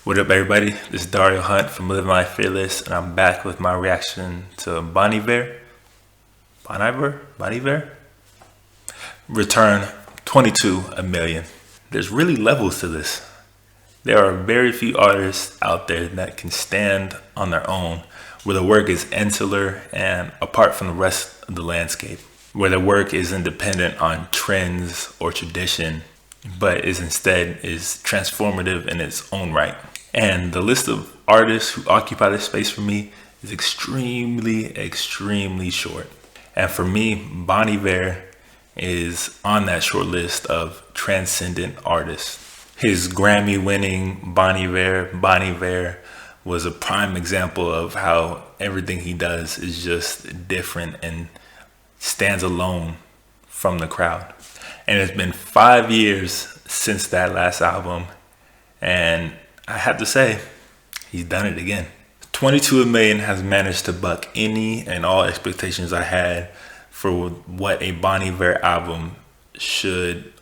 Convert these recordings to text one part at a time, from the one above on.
What up, everybody? This is Dario Hunt from Living Life Fearless, and I'm back with my reaction to Bon Iver. Bon Iver? Return 22 a million. There's really levels to this. There are very few artists out there that can stand on their own, where the work is insular and apart from the rest of the landscape, where the work isn't dependent on trends or tradition, but instead is transformative in its own right. And the list of artists who occupy this space for me is extremely short. And for me, Bon Iver is on that short list of transcendent artists. His Grammy-winning Bon Iver was a prime example of how everything he does is just different and stands alone from the crowd. And it's been 5 years since that last album, and I have to say, he's done it again. 22 a million has managed to buck any and all expectations I had for what a Bon Iver album should,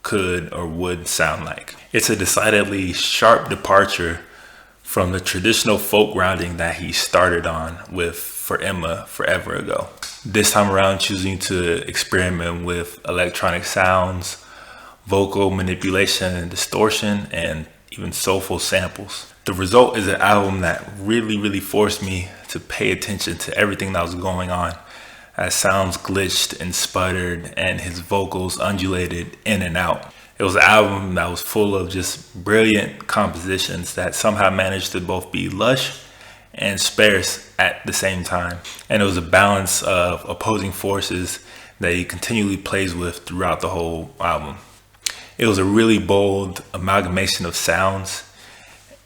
could, or would sound like. It's a decidedly sharp departure from the traditional folk grounding that he started on with For Emma forever ago. This time around, choosing to experiment with electronic sounds, vocal manipulation and distortion, and even soulful samples. The result is an album that really forced me to pay attention to everything that was going on, as sounds glitched and sputtered and his vocals undulated in and out. It was an album that was full of just brilliant compositions that somehow managed to both be lush and sparse at the same time. And it was a balance of opposing forces that he continually plays with throughout the whole album. It was a really bold amalgamation of sounds,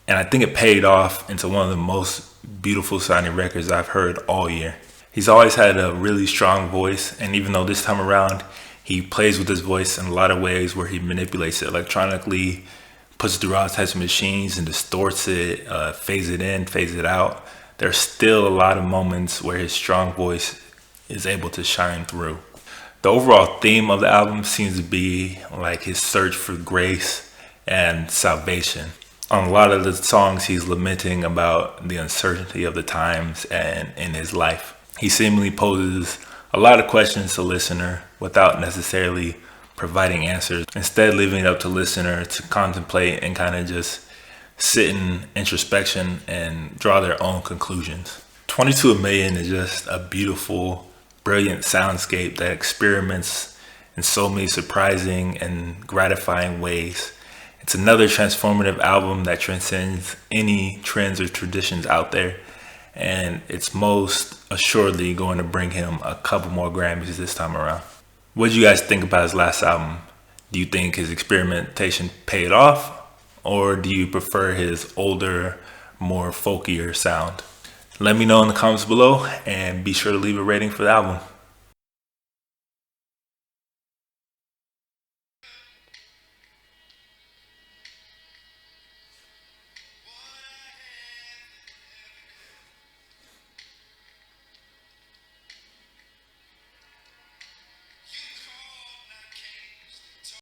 and I think it paid off into one of the most beautiful sounding records I've heard all year. He's always had a really strong voice, and even though this time around he plays with his voice in a lot of ways where he manipulates it electronically, puts it through all types of machines and distorts it, phase it in, phase it out, there's still a lot of moments where his strong voice is able to shine through. The overall theme of the album seems to be like his search for grace and salvation. On a lot of the songs, he's lamenting about the uncertainty of the times and in his life. He seemingly poses a lot of questions to the listener without necessarily providing answers, instead leaving it up to the listener to contemplate and kind of just sit in introspection and draw their own conclusions. 22 a million is just a beautiful, brilliant soundscape that experiments in so many surprising and gratifying ways. It's another transformative album that transcends any trends or traditions out there, and it's most assuredly going to bring him a couple more Grammys this time around. What do you guys think about his last album? Do you think his experimentation paid off, or do you prefer his older, more folkier sound? Let me know in the comments below, and be sure to leave a rating for the album.